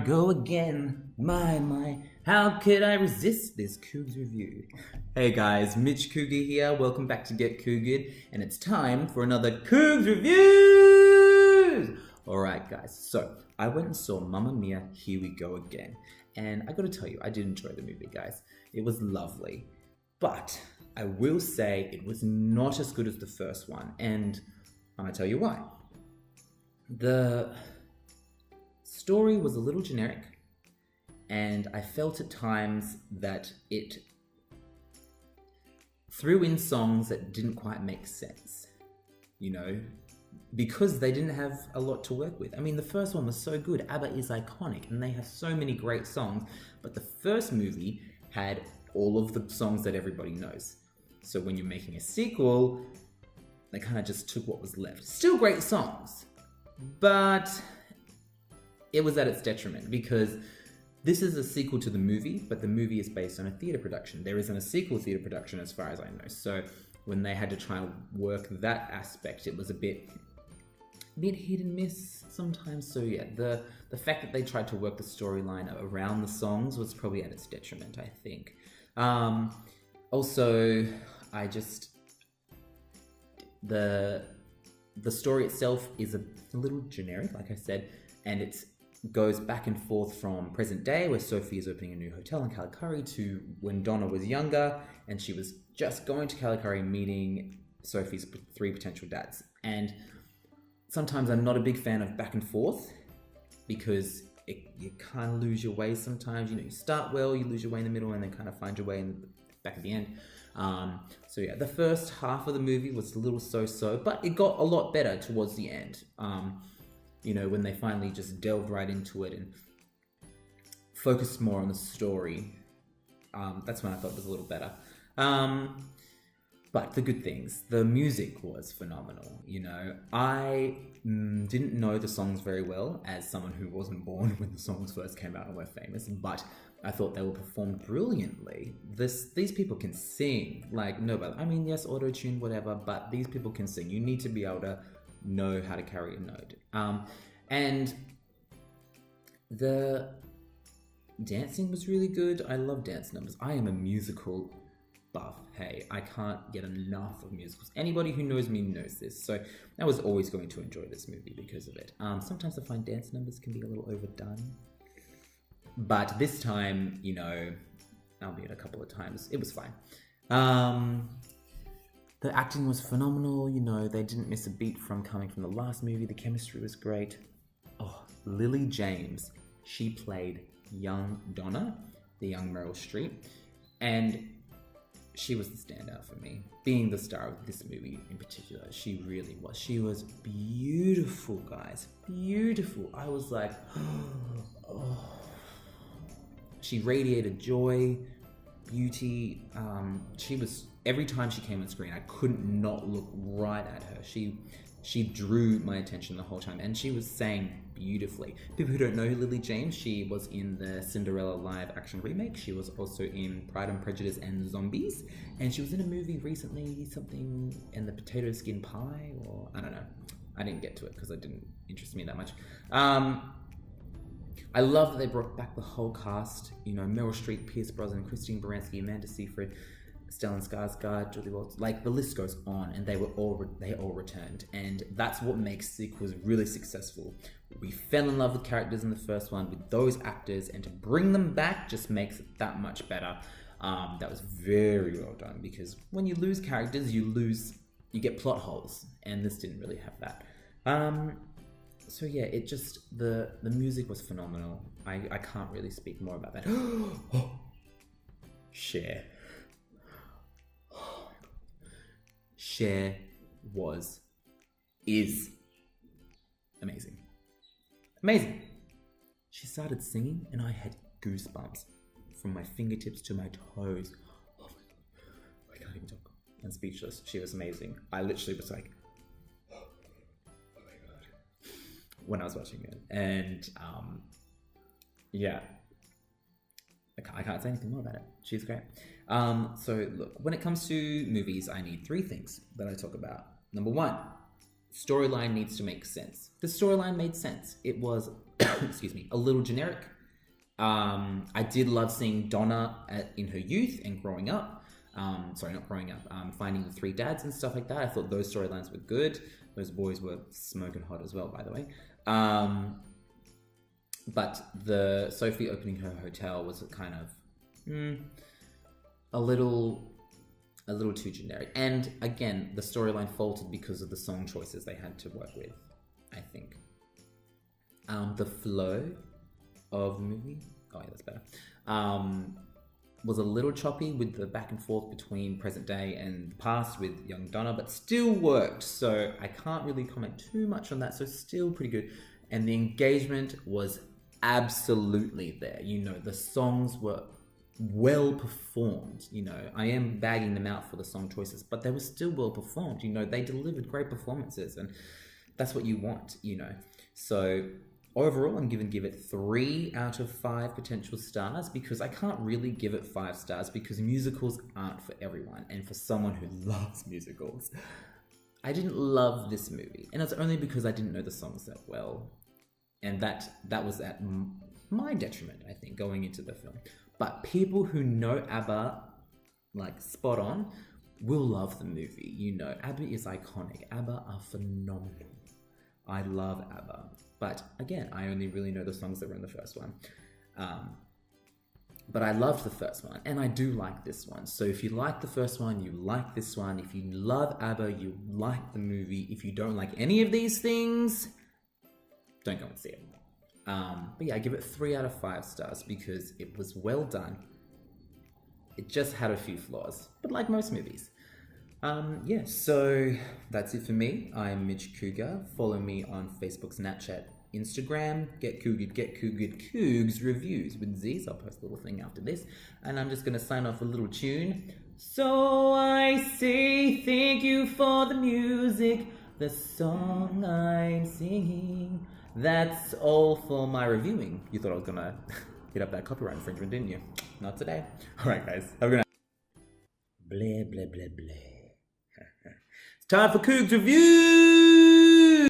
Go again, my, how could I resist this Cougz review? Hey guys, Mitch Cougar here, welcome back to Get Cougared, and it's time for another Cougz Reviewz! Alright guys, so I went and saw Mamma Mia, Here We Go Again, and I gotta tell you, I did enjoy the movie guys. It was lovely, but I will say it was not as good as the first one, and I'm gonna tell you why. The story was a little generic, and I felt at times that it threw in songs that didn't quite make sense, you know, because they didn't have a lot to work with. I mean, the first one was so good. ABBA is iconic, and they have so many great songs, but the first movie had all of the songs that everybody knows. So when you're making a sequel, they kind of just took what was left. Still great songs, but it was at its detriment because this is a sequel to the movie, but the movie is based on a theatre production. There isn't a sequel theatre production as far as I know. So when they had to try and work that aspect, it was a bit hit and miss sometimes. So yeah, the fact that they tried to work the storyline around the songs was probably at its detriment, I think. Also, the story itself is a little generic, like I said, and it goes back and forth from present day, where Sophie is opening a new hotel in Calicari, to when Donna was younger and she was just going to Calicari meeting Sophie's three potential dads. And sometimes I'm not a big fan of back and forth because you kind of lose your way sometimes. You know, you start well, you lose your way in the middle, and then kind of find your way in the back at the end. So yeah, the first half of the movie was a little so-so, but it got a lot better towards the end. You know, when they finally just delved right into it and focused more on the story, that's when I thought it was a little better. But the good things, the music was phenomenal. You know, I didn't know the songs very well as someone who wasn't born when the songs first came out and were famous, but I thought they were performed brilliantly. These people can sing like nobody. I mean, yes, auto-tune, whatever, but these people can sing. You need to be able to know how to carry a note. And the dancing was really good. I love dance numbers. I am a musical buff. Hey, I can't get enough of musicals. Anybody who knows me knows this. So I was always going to enjoy this movie because of it. Sometimes I find dance numbers can be a little overdone. But this time, you know, albeit a couple of times, it was fine. The acting was phenomenal, you know, they didn't miss a beat from coming from the last movie. The chemistry was great. Oh, Lily James, she played young Donna, the young Meryl Streep, and she was the standout for me. Being the star of this movie in particular, she really was. She was beautiful, guys, beautiful. I was like, oh. She radiated joy, beauty. She was, every time she came on screen, I couldn't not look right at her. She drew my attention the whole time, and she was sang beautifully. People who don't know Lily James, she was in the Cinderella live action remake. She was also in Pride and Prejudice and Zombies, and she was in a movie recently, something in the potato skin pie, or I don't know. I didn't get to it because it didn't interest me that much. I love that they brought back the whole cast, you know, Meryl Streep, Pierce Brosnan, Christine Baranski, Amanda Seyfried, Stellan Skarsgård, Julie Walters, like the list goes on, and they all returned, and that's what makes sequels really successful. We fell in love with characters in the first one with those actors, and to bring them back just makes it that much better. That was very well done, because when you lose characters, you get plot holes, and this didn't really have that. So yeah, it just, the music was phenomenal. I can't really speak more about that. Cher. Cher is amazing. Amazing. She started singing and I had goosebumps from my fingertips to my toes. Oh my God. I can't even talk. I'm speechless. She was amazing. I literally was like, oh my God, when I was watching it. And yeah, I can't say anything more about it. She's great. So look, when it comes to movies, I need three things that I talk about. Number one, storyline needs to make sense. The storyline made sense. It was, excuse me, a little generic. I did love seeing Donna in her youth and growing up. Sorry, not growing up. Finding the 3 dads and stuff like that. I thought those storylines were good. Those boys were smoking hot as well, by the way. But the Sophie opening her hotel was kind of a little too generic. And again, the storyline faltered because of the song choices they had to work with, I think. The flow of the movie, oh yeah, that's better, was a little choppy with the back and forth between present day and the past with young Donna, but still worked. So I can't really comment too much on that. So still pretty good. And the engagement was absolutely there. You know, the songs were well performed. You know, I am bagging them out for the song choices, but they were still well performed. You know, they delivered great performances, and that's what you want, you know. So overall, I'm going to give it 3 out of 5 potential stars, because I can't really give it 5 stars because musicals aren't for everyone. And for someone who loves musicals, I didn't love this movie. And it's only because I didn't know the songs that well. And that was at my detriment, I think, going into the film. But people who know ABBA, like spot on, will love the movie. You know, ABBA is iconic. ABBA are phenomenal. I love ABBA. But again, I only really know the songs that were in the first one. But I loved the first one, and I do like this one. So if you like the first one, you like this one. If you love ABBA, you like the movie. If you don't like any of these things, don't go and see it. But yeah, I give it 3 out of 5 stars because it was well done. It just had a few flaws, but like most movies. Yeah, so that's it for me. I'm Mitch Cougar. Follow me on Facebook, Snapchat, Instagram. Get Cougared, Cougz Reviewz with Z's. I'll post a little thing after this. And I'm just going to sign off with a little tune. So I say thank you for the music, the song I'm singing. That's all for my reviewing. You thought I was going to hit up that copyright infringement, didn't you? Not today. All right, guys. Have a good night. Blah, blah, blah, blah. It's time for Cougz Reviewz!